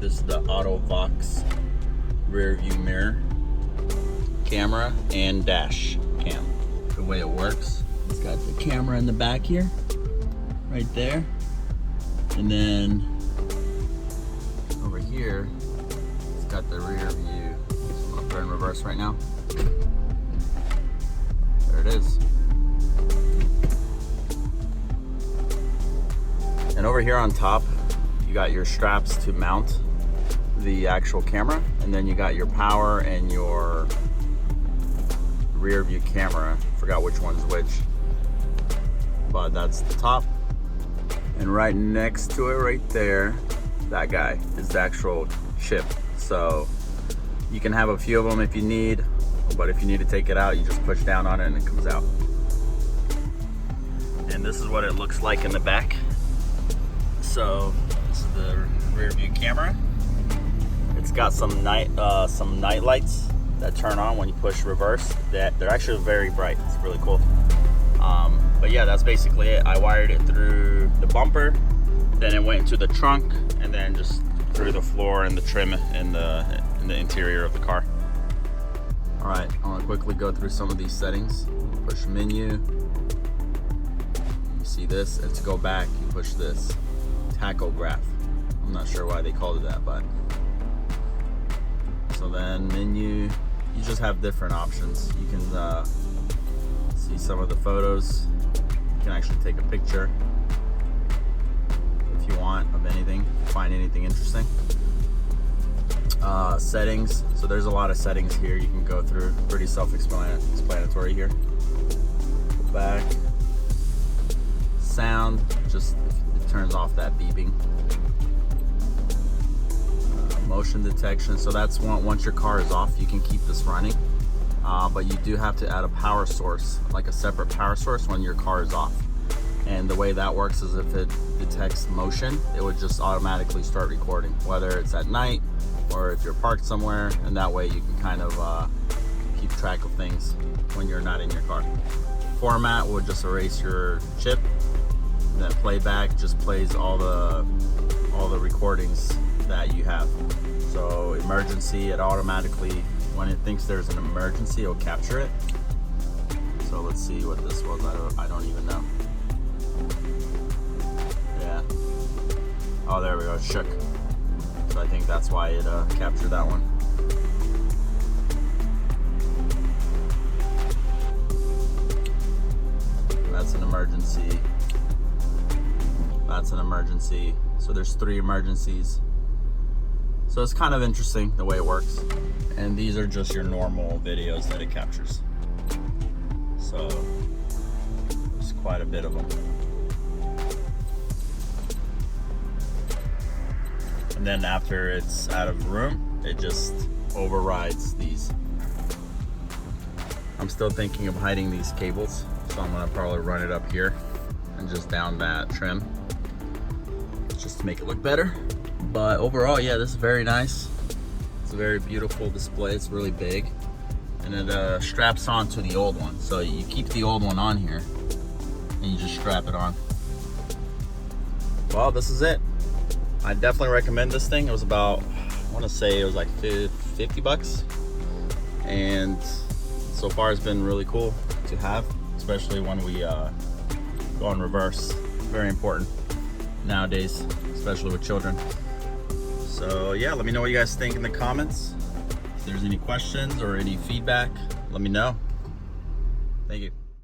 This is the AUTO-VOX rear view mirror, camera, and dash cam. The way it works, it's got the camera in the back here, right there. And then over here, it's got the rear view. So I'm gonna put it in reverse right now. There it is. And over here on top, you got your straps to mount the actual camera, and then you got your power and your rear view camera. Forgot which one's which, but that's the top. And right next to it, right there, that guy is the actual chip. So you can have a few of them if you need, but if you need to take it out, you just push down on it and it comes out. And this is what it looks like in the back. So this is the rear view camera. It's got some night lights that turn on when you push reverse. They're actually very bright. It's really cool. But yeah, that's basically it. I wired it through the bumper, then it went into the trunk, and then just through the floor and the trim in the interior of the car. All right, I want to quickly go through some of these settings. Push menu. You see this, and to go back, you push this. Tachograph. I'm not sure why they called it that, but so then menu, you just have different options. You can see some of the photos. You can actually take a picture if you want of anything, find anything interesting. Settings, so there's a lot of settings here you can go through, pretty self-explanatory here. Go back. Sound, just it turns off that beeping. Motion detection, so that's once your car is off, you can keep this running, but you do have to add a power source, like a separate power source when your car is off. And the way that works is if it detects motion, it would just automatically start recording, whether it's at night or if you're parked somewhere, and that way you can kind of keep track of things when you're not in your car. Format will just erase your chip, and then playback just plays all the recordings that you have. So emergency, it automatically, when it thinks there's an emergency, it'll capture it. So let's see what this was. I don't even know. Yeah. Oh, there we go. It shook. So I think that's why it captured that one. That's an emergency. That's an emergency. So there's 3 emergencies. So it's kind of interesting the way it works. And these are just your normal videos that it captures. So there's quite a bit of them. And then after it's out of room, it just overrides these. I'm still thinking of hiding these cables, so I'm gonna probably run it up here and just down that trim, just to make it look better. But overall, yeah, this is very nice. It's a very beautiful display. It's really big, and it straps on to the old one. So you keep the old one on here and you just strap it on. Well, this is it. I definitely recommend this thing. It was about, I want to say it was like 50 bucks, and so far it's been really cool to have, especially when we go in reverse. Very important nowadays, especially with children. So yeah, let me know what you guys think in the comments. If there's any questions or any feedback, let me know. Thank you.